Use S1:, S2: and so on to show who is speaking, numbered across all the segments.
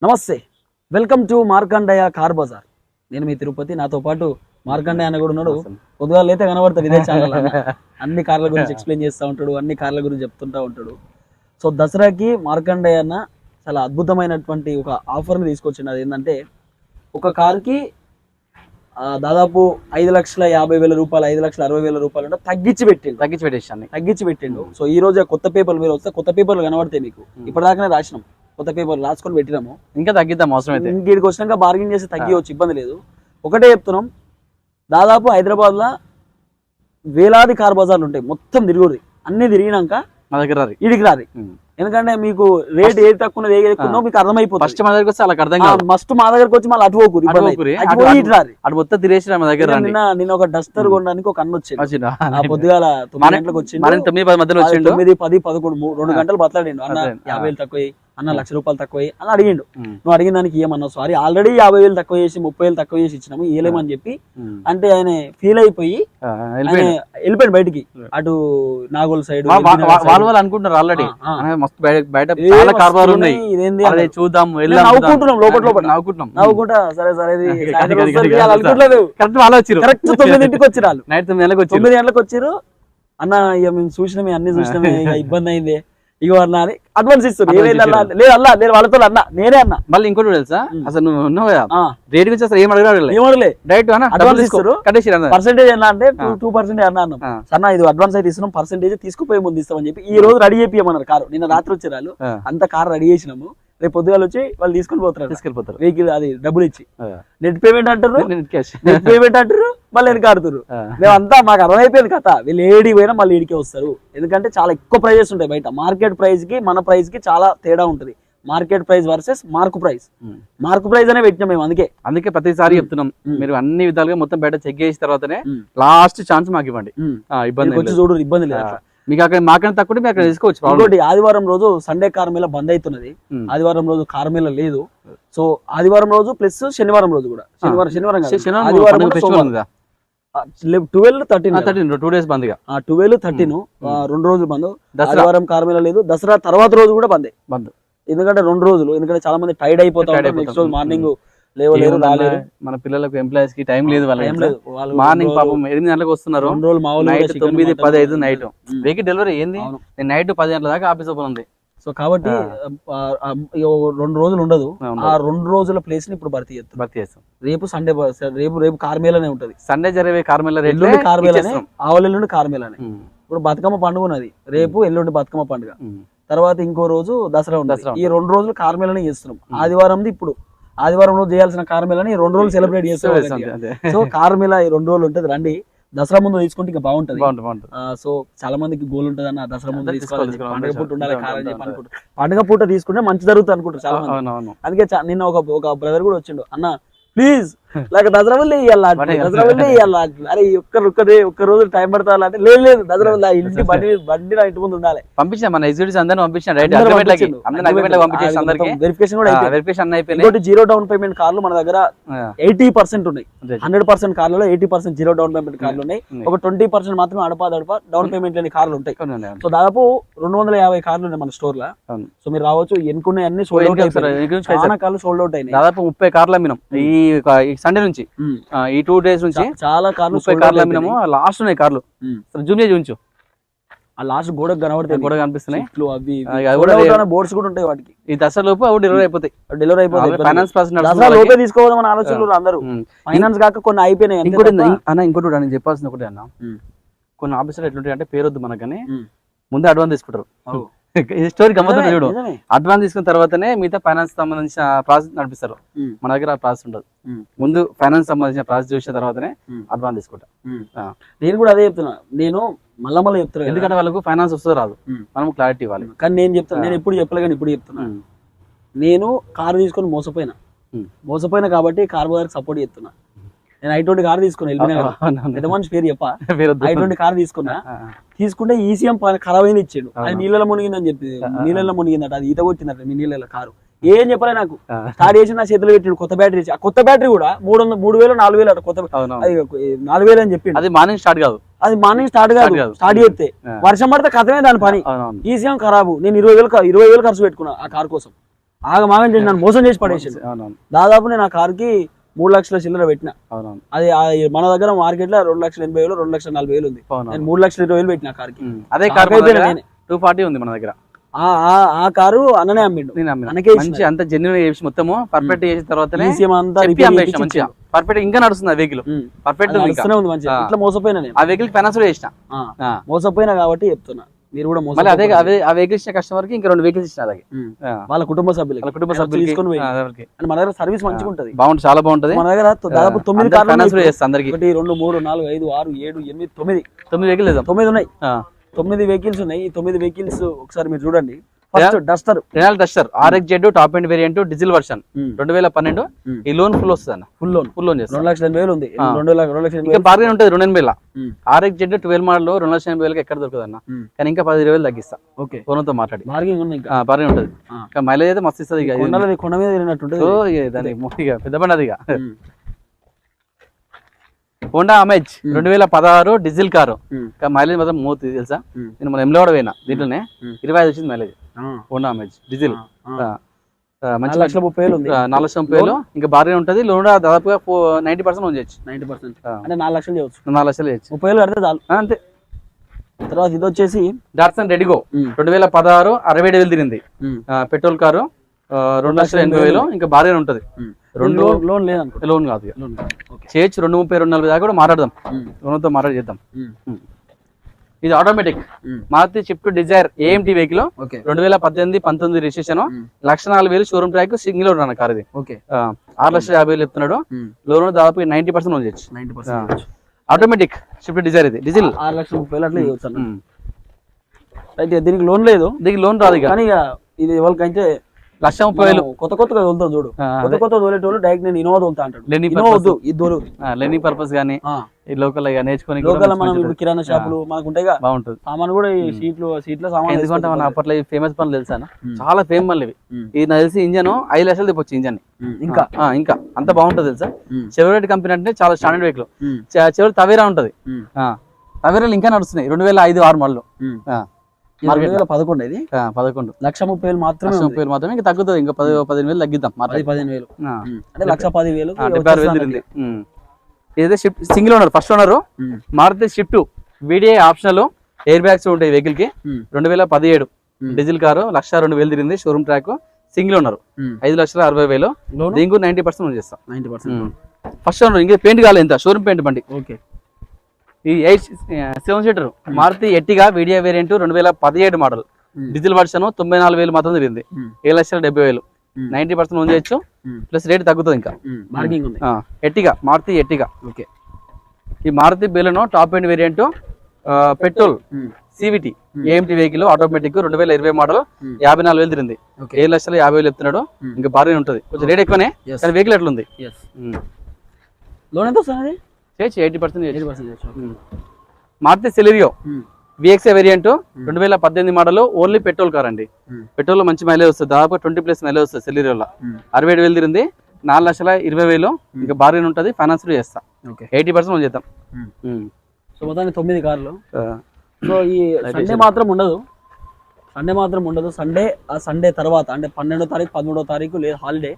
S1: నమస్తే, welcome to Markandayya car bazaar. నేను మీ తిరుపతి, నాతో పాటు మార్కండయ్య అన్న కూడా ఉన్నాడు. పొద్దుగా అయితే కనబడతాడు ఇదే ఛానల్. అన్ని కార్ల గురించి ఎక్స్ప్లెయిన్ చేస్తూ ఉంటాడు, అన్ని కార్ల గురించి చెప్తుంటూ ఉంటాడు. సో దసరాకి మార్కండయ్య అన్న చాలా అద్భుతమైనటువంటి ఒక ఆఫర్ని తీసుకొచ్చిండు. అది ఏంటంటే ఒక కార్కి దాదాపు 5,50,000 రూపాయలు, 5,60,000 రూపాయలు అంటే తగ్గించి పెట్టిండు. సో ఈ రోజు కొత్త పేపర్లు మీరు వస్తే కొత్త పేపర్లు కనబడతాయి మీకు. ఇప్పటిదాకానే రాసినాం, కొత్త పేపర్లు రాసుకొని పెట్టినాము.
S2: ఇంకా తగ్గిద్దాం అవసరం అయితే.
S1: ఇంటికి వచ్చినాక బార్గెన్ చేసి తగ్గివచ్చు, ఇబ్బంది లేదు. ఒకటే చెప్తున్నాం, దాదాపు హైదరాబాద్లో వేలాది కార్ బజార్లు ఉంటాయి. మొత్తం తిరుగురి, అన్ని తిరిగినాక
S2: మా దగ్గర
S1: ఇడికి రారి. ఎందుకంటే మీకు రేట్ ఏది తక్కువ ఏది ఎక్కువ మీకు అర్థమైపోతుంది.
S2: ఫస్ట్ మా దగ్గరకు వస్తే అలా అర్థం కాదు.
S1: మస్ట్ మా దగ్గరకు వచ్చి మళ్ళీ అటు
S2: మొత్తం తిరేసి మా దగ్గర
S1: నిన్న ఒక డస్టర్ కొనడానికి ఒక అన్న వచ్చింది. పొద్దుగాల 9 గంటలకు వచ్చింది,
S2: 9-10 మధ్యలో వచ్చిండు.
S1: 9, 10, 11 2 గంటలు బతలాడిండు. అన్న 50,000 తక్కువ, అన్న 1,00,000 రూపాయలు తక్కువ అని అడిగిండు. నువ్వు అడిగిన దానికి ఏమన్నావు, సారీ ఆల్రెడీ 50,000 తక్కువ చేసి 30,000 తక్కువ చేసి ఇచ్చినాము, ఇయ్యలేమని చెప్పి అంటే ఆయన ఫీల్ అయిపోయి వెళ్ళిపోయాడు బయటికి. అటు నాగోల్ సైడ్
S2: వాళ్ళు అనుకుంటున్నారు ఆల్రెడీ బయట చాలా కార్బార్ ఉన్నాయి, చూద్దాం
S1: నవ్వుకుంటున్నాం, లోపల నవ్వుకుంటా సరే సరే కరెక్ట్ 9 గంటలకు వచ్చి రాళ్ళు,
S2: నైట్ 9
S1: గంటలకు వచ్చారు. అన్న ఇక మేము చూసినామే, అన్ని చూసినామే, ఇబ్బంది అయింది, ఇగో అన్న అని అడ్వాన్స్ ఇస్తారు. లేదు అన్నా, నేను వాళ్ళతో అన్నా, నేనే అన్నా.
S2: మళ్ళీ ఇంకోటి తెలుసా, అసలు నువ్వు ఉన్నావు రేట్ గురించి అసలు ఏం అడగలే, డైరెక్ట్
S1: అడ్వాన్స్ ఇస్తారు. పర్సెంటేజ్ అన్నా అంటే 2% అన్నా అన్నాం. అన్న ఇది అడ్వాన్స్ అయితే ఇస్తున్నాం, పర్సెంటేజ్ తీసుకుపోయి ముందు ఇస్తామని చెప్పి ఈ రోజు రెడీ చేపియమన్నారు కారు. నిన్న రాత్రి వచ్చే వాళ్ళు అంత కారు రెడీ చేసినాము. రేపు పొద్దుగాలు వచ్చి వాళ్ళు తీసుకెళ్ళిపోతారు వెహికల్, అది డబ్బులు ఇచ్చి. నెట్ పేమెంట్ అంటారు, నెట్ పేమెంట్ అంటారు, మళ్ళీ వెనక ఆడుతారు. మేమంతా మాకు అర్థమైపోయింది కథ. వీళ్ళు ఏడికి పోయినా మళ్ళీ ఏడికే వస్తారు. ఎందుకంటే చాలా ఎక్కువ ప్రైజెస్ ఉంటాయి బయట. మార్కెట్ ప్రైస్ కి మన ప్రైస్ కి చాలా తేడా ఉంటుంది. Market price versus mark price అనే పెట్టినాం మేము.
S2: అందుకే ప్రతిసారి చెప్తున్నాం, మీరు అన్ని విధాలుగా మొత్తం బయట చెక్ చేసిన తర్వాతనే లాస్ట్ ఛాన్స్ మాకు ఇవ్వండి. ఇబ్బంది
S1: వచ్చి చూడు, ఇబ్బంది లేదు.
S2: మీకు అక్కడ మాకన్నా తక్కువ మీరు అక్కడ తీసుకోవచ్చు.
S1: ఇంకోటి, ఆదివారం రోజు సండే కార్మేళ బంద్ అవుతున్నది. ఆదివారం రోజు కార్మేళ లేదు. సో ఆదివారం రోజు ప్లస్ శనివారం రోజు కూడా, శనివారం 12, 13
S2: 2 days బంద్.
S1: 12, 13 2 రోజులు బంద్. ఆదివారం కార్మేళ లేదు, దసరా తర్వాత రోజు కూడా బంద్. ఎందుకంటే 2 రోజులు, ఎందుకంటే చాలా మంది టైర్డ్ అయిపోతారు. నెక్స్ట్ రోజు మార్నింగ్ లేవలేరు, రాలేరు.
S2: మన పిల్లలకు ఎంప్లాయీస్ కి టైం లేదు, మార్నింగ్ పాపం 8 గంటలకు వస్తున్నారు, 9, 10 నైట్. వెహికల్ డెలివరీ ఏంది, నేను నైట్ 10 గంటల దాకా ఆఫీస్ ఓపెన్ ఉంది.
S1: సో కాబట్టి 2 రోజులు ఉండదు. ఆ 2 రోజుల ప్లేస్ ని ఇప్పుడు భర్తీ చేస్తాం. రేపు సండే, రేపు కార్మేళనే ఉంటది.
S2: సండే జరిగే కార్మేళ,
S1: ఎల్లుండి కార్మేళనే, ఆవలెల్లుండి కార్మేళనే. ఇప్పుడు బతుకమ్మ పండుగ ఉన్నది, రేపు ఎల్లుండి బతుకమ్మ పండుగ, తర్వాత ఇంకో రోజు దసరా ఉండదు. ఈ 2 రోజులు కార్మేళనే చేస్తున్నాం. ఆదివారం ఇప్పుడు ఆదివారం రోజు చేయాల్సిన కార్మేళని 2 రోజులు సెలబ్రేట్ చేస్తాం. సో కార్మేళ ఈ 2 రోజులు ఉంటుంది. రండి, దసరా ముందు తీసుకుంటే ఇంకా బాగుంటది. సో చాలా మందికి గోల్ ఉంటది అన్న, దసరా ముందు తీసుకోవాలి, పండుగ పూట ఉండాలి కార్ అని చెప్పి అనుకుంటారు. పండుగ పూట తీసుకుంటే మంచి జరుగుతుంది అనుకుంటారు చాలా మంది. అందుకే నిన్న ఒక బ్రదర్ కూడా వచ్చిండు, అన్న ప్లీజ్ లేక దసరా వల్ల అరే ఒక్క రోజు టైం పడతా అంటే, లేదు దసరా వల్ల ఇంటి బండి నా ఇంటి ముందు ఉండాలి.
S2: పంపించిన మన ఎగ్జిక్యూటివ్స్ అందరిని పంపించిన వెరిఫికేషన్ అయిపోయింది.
S1: 0 డౌన్ పేమెంట్ కార్లు మన దగ్గర 80% ఉన్నాయి. 100% కార్లలో 80% 0 డౌన్ పేమెంట్ కార్లు ఉన్నాయి. ఒక 20% మాత్రం అడపా డౌన్ పేమెంట్ లేని కార్లు ఉంటాయి. సో దాదాపు 250 కార్లు ఉన్నాయి మన స్టోర్ లో. సో మీరు రావచ్చు, ఎన్నుకునే అన్ని సోల్డ్ అవుట్ అయిపోయి, చాలా కార్లు సోల్డ్ అవుట్ అయినాయి.
S2: దాదాపు 30 కార్లు అమ్మినాం ఈ సండే నుంచి, ఈ 2 days నుంచి
S1: చాలా కార్లు
S2: 30 కార్లు అమ్మినాము. లాస్ట్ ఉన్నాయి కార్లు, జూమ్ చేసి ఉంచు.
S1: ఆ లాస్ట్ గోడ కనబడతాయి,
S2: గోడ కనిపిస్తున్నాయి.
S1: బోర్డ్స్ కూడా ఉంటాయి వాటికి.
S2: ఈ దసరా లోపు అవి డెలివరీ అయిపోతాయి. ఫైనాన్స్
S1: దసరా లోపే తీసుకోవాలని ఆలోచనలు అందరూ. ఫైనాన్స్ కాక కొన్ని అయిపోయినాయి.
S2: ఇంకోటి నేను చెప్పాల్సిన ఒకటి అన్న, కొన్ని ఆఫీసర్లు ఎట్లుంటాయి అంటే పేరొద్దు మనకని ముందే అడ్వాన్స్ తీసుకుంటారు. ఈ స్టోరీ గమ్మత్తున్నా చూడు, అడ్వాన్స్ తీసుకున్న తర్వాతనే మిగతా ఫైనాన్స్ సంబంధించిన ప్రాసెస్ నడిపిస్తారు. మన దగ్గర ఆ ప్రాసెస్ ఉండదు. ముందు ఫైనాన్స్ సంబంధించిన ప్రాసెస్ చూసిన తర్వాతనే అడ్వాన్స్ తీసుకుంటా.
S1: నేను కూడా అదే చెప్తున్నా, నేను మళ్ళీ చెప్తున్నా,
S2: ఎందుకంటే వాళ్ళకు ఫైనాన్స్ వస్తుంది రాదు, మనం క్లారిటీ ఇవ్వాలి.
S1: కానీ నేను చెప్తాను, నేను ఎప్పుడు చెప్పలే కానీ ఇప్పుడు చెప్తున్నా, నేను కారు తీసుకొని మోసపోయినా కాబట్టి కార్ బజార్కి సపోర్ట్ చేస్తున్నా. నేను I20 కార్ తీసుకున్నా, పెద్ద మనిషి పేరు చెప్పా, I20 కార్ తీసుకుంటే ఈసీఎం ఖరాబ్ అయింది ఇచ్చాడు. అది నీళ్ళలో మునిగిందని చెప్పి, నీళ్ళలో మునిగిందట, అది ఈత కొట్టిందట మీ నీళ్ళ కారు. ఏం చెప్పలే నాకు. స్టార్ట్ చేసి నా చేతిలో పెట్టాడు, కొత్త బ్యాటరీ ఇచ్చి. ఆ కొత్త బ్యాటరీ కూడా 3,000 4,000 అట, కొత్త 4,000 అని చెప్పి.
S2: అది మార్నింగ్ స్టార్ట్ కాదు,
S1: స్టార్ట్ చేస్తే వర్షం పడితే కథమే దాని పని. ఈసీఎం ఖరాబు. నేను 20,000 ఖర్చు పెట్టుకున్నా ఆ కార్ కోసం. ఆగమాగం చేసి నన్ను మోసం చేసి పడేసి.
S2: అవునవును
S1: దాదాపు నేను ఆ కార్కి 3 లక్షల చిల్లర పెట్టిన.
S2: అవునవును
S1: అది మన దగ్గర మార్కెట్ లో 2,80,000 2,40,000 ఉంది. నేను 3,20,000 పెట్టిన కార్కి.
S2: అదే కార్ 240 ఉంది మన దగ్గర.
S1: ఆ కారు అన్ననే అమ్మిండు.
S2: మంచి అంత జెన్యున్ చేసి మొత్తము పర్ఫెక్ట్ చేసిన తర్వాత
S1: మంచిగా
S2: పర్ఫెక్ట్ ఇంకా నడుస్తుంది ఆ వెహికల్ పర్ఫెక్ట్
S1: ఇట్లా మోసపోయినా నేను.
S2: ఆ వెహికల్ ఫైనాన్స్ కూడా చేసిన
S1: మోసపోయినా కాబట్టి చెప్తున్నా, మీరు కూడా
S2: మళ్ళీ అదే ఆ వెహికల్ ఇచ్చిన కస్టమర్ కి ఇంకా 2 వెహికల్స్ ఇచ్చిన అలాగే
S1: వాళ్ళ కుటుంబ సభ్యులు తీసుకొని మన దగ్గర సర్వీస్ మంచిగా ఉంటది.
S2: బాగుంటుంది, చాలా బాగుంటది.
S1: మన దగ్గర దాదాపు 9 కార్లు
S2: ఫైనాన్స్ చేస్తా అందరికి.
S1: 1 2 3 4 5 6 7 8 9
S2: వెహికల్
S1: 9 ఉన్నాయి. 9 వెహికల్స్ ఉన్నాయి. ఈ 9 వెహికల్స్ ఒకసారి మీరు చూడండి. First Duster,
S2: Renault Duster RX-Z top end variant diesel version 2012. ఈ లోన్ ఫుల్ వస్తుంది, ఫుల్ లోన్ చేస్తాను.
S1: 2,80,000 ఉంది. 2,80,000
S2: ఇంకా బార్గెన్ ఉంటుంది 2,80,000. RX-Z 12 మోడల్ 2,80,000 ఎక్కడ దొరకదు అన్న, కానీ ఇంకా 10,20,000 తగ్గిస్తా. ఓకే, ఫోన్తో మాట్లాడి బార్గెన్ ఉంటుంది. ఇంకా మైలేజ్ అయితే మస్తు ఇస్తుంది.
S1: కొండ మీద
S2: దాని పెద్ద బండి అది. Honda amaze 2016 diesel car, mileage మాత్రం మూతి తెలుసా. నేను మన ఎంలో కూడా పోయినా, దీంట్లోనే 25 వచ్చింది మైలేజ్. హోండా అమేజ్ డీజిల్ మంచి
S1: 4,30,000 ఉంది.
S2: 4,30,000 ఇంకా బాగానే ఉంటది. లోన్ దాదాపుగా 90% లోన్ చేయొచ్చు.
S1: 90% అంటే 4 లక్షలు చేయొచ్చు.
S2: 4 లక్షలు చేయొచ్చు.
S1: 30,000 కడితే చాలు, అంతే. తర్వాత ఇది వచ్చేసి
S2: డాట్సన్ రెడిగో 2016 67,000 తిరిగింది. పెట్రోల్ కారు 2,80,000 ఇంకా బాగానే ఉంటది.
S1: లోన్ లేదనుకో,
S2: లోన్ కాదు చేయొచ్చు. 2,30, 2,40 దాకా కూడా మాట్లాడదాం, లోన్తో మాట్లాడి చేద్దాం. ఇది automatic Maruti Swift Dzire AMT vehicle 2018 19 registration 1,04,000 showroom track single owner అన్న కార్ ఇది. 6,50,000 చెప్తున్నాడు. లోన్ దాదాపు 90% లోన్ చేయొచ్చు. ఆటోమేటిక్ స్విఫ్ట్ డిజైర్ ఇది డీజిల్
S1: 6,30,000 అట్లా చేయొచ్చు. అయితే దీనికి లోన్ లేదు,
S2: దీనికి లోన్ రాదు. కానీ
S1: ఇది ఎవరికైతే
S2: 1,30,000
S1: కొత్తగా తోలుతాం చూడు, కొత్త తోలేటోళ్ళు డైరెక్ట్ నేను ఇన్నోవా తోలుతా అంటాడు.
S2: లెర్నింగ్ పర్పస్ గానీ లోకల్ నేర్చుకుని
S1: లోకల్ మనం ఇప్పుడు కిరాణా షాపులు మనకు ఉంటాయి, బాగుంటుంది. సామాన్ కూడా ఈ సీట్ల సామాన్
S2: ఎందుకంటే మన అప్పట్లో ఫేమస్ పనులు తెలుసా, చాలా ఫేమస్ పనులు ఇవి. ఇది నాకు తెలిసి ఇంజన్ 5 లక్షలు తెప్పొచ్చు ఇంజన్. ఇంకా అంత బాగుంటది తెలుసా. చెవరెట్ కంపెనీ అంటే చాలా స్టాండర్డ్ వెహికల్. చెవరెట్ తవేరా ఉంటది, తవేరాలు ఇంకా నడుస్తున్నాయి. 2005-6 మోడల్
S1: 2011 ఇది
S2: 11
S1: 1,30,000 మాత్రమే.
S2: ఇంకా తగ్గుతుంది, ఇంకా 15,000 తగ్గిద్దాం.
S1: 15,000 అంటే 1,10,000
S2: 76,000 తిరిగింది. ఏదైతే Swift single owner, first owner Maruti Swift VDI optional, air bags ఉంటాయి వెహికల్ కి. 2017 డీజిల్ కారు 1,02,000 తిరిగింది. Showroom track single owner 5,60,000. దీనికి 90% లోన్ చేస్తాం. 90% ఫస్ట్ ఓనర్. ఇంకా పెయింట్ కాలేదు, ఎంత షోరూమ్ పెయింట్ బండి. ఓకే, ఈ 7 seater Maruti Ertiga VDI variant 2017 model diesel version 94,000 మాత్రం తిరిగింది. 7,70,000 90% లోన్ చేయొచ్చు. ప్లస్ రేట్ తగ్గుతుంది ఇంకా. ఎట్టిగా మారుతి ఎట్టిగా. ఓకే, ఈ Maruti Baleno top end variant petrol CVT AMT vehicle automatic 2020 model 54,000 తిరిగింది. 7,50,000 చెప్తున్నాడు. ఇంకా బాగానే ఉంటుంది, కొంచెం రేట్ ఎక్కువనే, కానీ వెహికల్ ఎట్లుంది.
S1: లోన్ ఎంత వస్తుంది?
S2: 80%. Maruti Celerio VXI variant 2018 model only petrol car అండి. పెట్రోల్ మంచి మైలేజ్ వస్తుంది, దాదాపు 20+ మైలేజ్ వస్తుంది. సెలెరియోలో 67,000 తిరిగింది. 4,20,000 ఇంకా బాగానే ఉంటుంది. ఫైనాన్స్ లో చేస్తా. 80% లోన్ చేద్దాం.
S1: సో మొత్తానికి 9 కార్లు. సో ఈ సండే మాత్రం ఉండదు, సండే తర్వాత అంటే 12వ తారీఖు 13వ తారీఖు లేదు హాలిడే.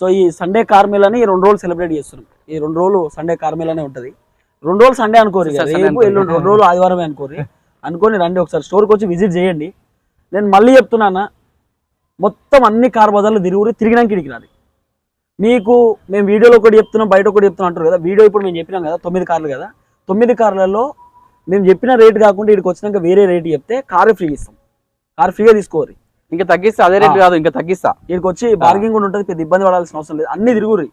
S1: సో ఈ సండే కార్ మేళా అని 2 రోజులు సెలబ్రేట్ చేస్తున్నాం. ఈ 2 రోజులు సండే కార్ మేళానే ఉంటుంది. 2 రోజులు సండే అనుకోరు, రేపు ఎల్లుండి 2 రోజులు ఆదివారమే అనుకోని రండి, ఒకసారి స్టోర్కి వచ్చి విజిట్ చేయండి. నేను మళ్ళీ చెప్తున్నానా, మొత్తం అన్ని కార్ బజార్లు తిరిగినాక ఇడికి రాదు. మీకు మేము వీడియోలో ఒకటి చెప్తున్నాం, బయట ఒకటి చెప్తున్నాం అంటారు కదా. వీడియో ఇప్పుడు మేము చెప్పినాం కదా, 9 కార్లు కదా. 9 కార్లలో మేము చెప్పిన రేట్ కాకుండా ఇక్కడికి వచ్చినాక వేరే రేట్ చెప్తే కారు ఫ్రీ ఇస్తాం. కారు ఫ్రీగా తీసుకోరు,
S2: ఇంకా తగ్గిస్తా. అదే రేట్ కాదు, ఇంకా తగ్గిస్తా.
S1: ఇక్కడికి వచ్చి బార్గింగ్ కూడా ఉంటుంది, పెద్ద ఇబ్బంది పడాల్సిన అవసరం లేదు. అన్ని తిరుగురి,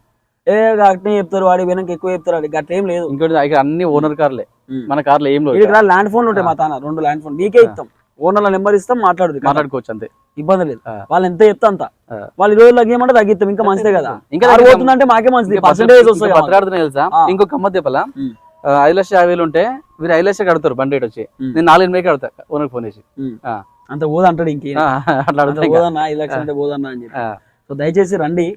S1: అట్నే చెప్తారు, వాడి వెనక ఎక్కువ చెప్తారు, అది గట్ల ఏం లేదు.
S2: ఇంకోటి ఇక్కడ అన్ని ఓనర్ కార్లే, మన కార్లు ఏం లేదు.
S1: ఇక్కడ ల్యాండ్ ఫోన్లు ఉంటాయి, మా తాన 2 ల్యాండ్ ఫోన్ మీకే ఇస్తాం. ఓనర్ల నెంబర్ ఇస్తాం, మాట్లాడుకోవచ్చు, అంతే, ఇబ్బంది లేదు. వాళ్ళు ఎంత చెప్తా అంత, వాళ్ళు 20 తగ్గేయమంటే తగ్గిస్తాం, ఇంకా మంచిదే కదా. ఇంకా పోతుందంటే మాకే మంచిది, పర్సెంటేజ్ వస్తుంది.
S2: తెలుసా ఇంకో గమ్మత్ చెప్పాలా, 5,50,000 ఉంటే వీరు 5,00,000 కడతారు బండి రేట్ వచ్చి. నేను 4,80,000 కడతా ఓనర్ ఫోన్ చేసి.
S1: అంత పోదంటాడు, ఇంకే అట్లా పోదన్నా 5 లక్షలు అంటే పోదన్నా అని చెప్పి. సో దయచేసి రండి,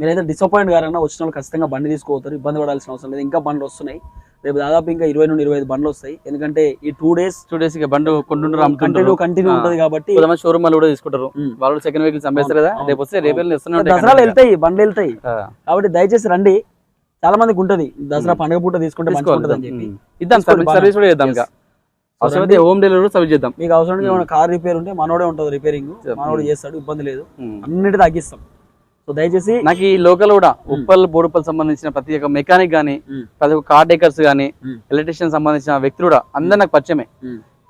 S1: మీరైతే డిసప్పాయింట్ గారన్నా వచ్చిన వాళ్ళు ఖచ్చితంగా బండి తీసుకోవతారు, ఇబ్బంది పడాల్సిన అవసరం లేదు. ఇంకా బండ్లు వస్తున్నాయి, రేపు దాదాపు ఇంకా 20 నుండి 25 బండ్లు వస్తాయి. ఎందుకంటే ఈ 2 డేస్
S2: ఇక బండి కొంటుంటారు
S1: కంటిన్యూ ఉంటది కాబట్టి
S2: కొంతమంది షోరూమ్ వాళ్ళు కూడా తీసుకుంటారు, వాళ్ళు సెకండ్ వెహికల్స్ అమ్మేస్తారు కదా, రేపు వస్తే రేపు
S1: దసరాలు వెళ్తాయి, బండ్లు వెళ్తాయి. కాబట్టి దయచేసి రండి. చాలా మందికి ఉంటది దసరా పండుగ పూట తీసుకుంటే మంచిగా ఉంటది అని చెప్పి
S2: ఇద్దాం, సర్వీస్ కూడా చేద్దాం. ఇంకా అవసరమైతే హోమ్ డెలివరీ సర్వీస్ చేద్దాం.
S1: మీకు అవసరం ఏమైనా కార్ రిపేర్ ఉంటే మనోడే ఉంటుంది, రిపేరింగ్ మనోడు చేస్తాడు, ఇబ్బంది లేదు, అన్నిటి తగ్గిస్తాం. సో దయచేసి
S2: నాకు ఈ లోకల్ కూడా ఉప్పల్ బోడుపల్ సంబంధించిన ప్రతి ఒక్క మెకానిక్ గానీ, ప్రతి ఒక్క కార్ డేకర్స్ గానీ, ఎలక్ట్రీషియన్ సంబంధించిన వ్యక్తులు కూడా అందరు నాకు పరిచయమే.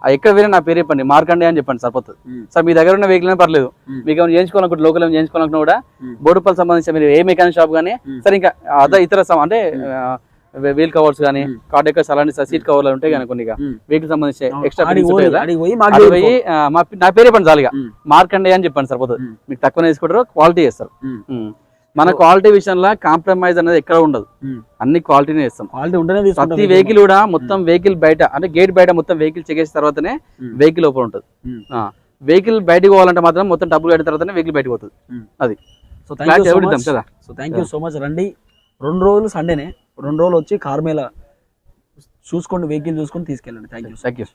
S2: ఎక్కడ వేరే నా పేరు చెప్పండి, మార్కండే అని చెప్పండి సరిపోతుంది. సార్ మీ దగ్గర ఉన్న వెహికల్ పర్లేదు, మీకు ఏమైనా చేయించుకోవాలనుకుంటే లోకల్ ఏమైనా చేయించుకోవాలనుకున్నా కూడా బోడుపల్ సంబంధించిన మీరు ఏ మెకానిక్ షాప్ గానీ, సరే ఇంకా అదే ఇతర అంటే వీల్ కవర్స్ కానీ, కార్ డెకర్స్ అలాంటి సీట్ కవర్లు ఉంటాయి కానీ కొన్ని వెహికల్ సంబంధించి ఎక్స్ట్రా నా పేరు చెప్పండి చాలుగా, మార్కండే అని చెప్పండి సరిపోతుంది. మీకు తక్కువ తీసుకుంటారు, క్వాలిటీ చేస్తారు. మన క్వాలిటీ విషయంలో కాంప్రమైజ్ అనేది ఎక్కడ ఉండదు, అన్ని క్వాలిటీనే ఇస్తాం. ప్రతి వెహికల్ కూడా మొత్తం వెహికల్ బయట అంటే గేట్ బయట మొత్తం వెహికల్ చెక్ చేసిన తర్వాతనే వెహికల్ లోపల ఉంటుంది. వెహికల్ బయటకు పోవాలంటే మాత్రం మొత్తం డబ్బులు కట్టిన తర్వాతనే వెహికల్ బయటకు పోతుంది. అది
S1: so thank you so much. రండి, 2 రోజులు సండేనే, 2 రోజులు వచ్చి కార్ మేళ చూసుకోండి, వెహికల్ చూసుకొని తీసుకెళ్ళండి. Thank you.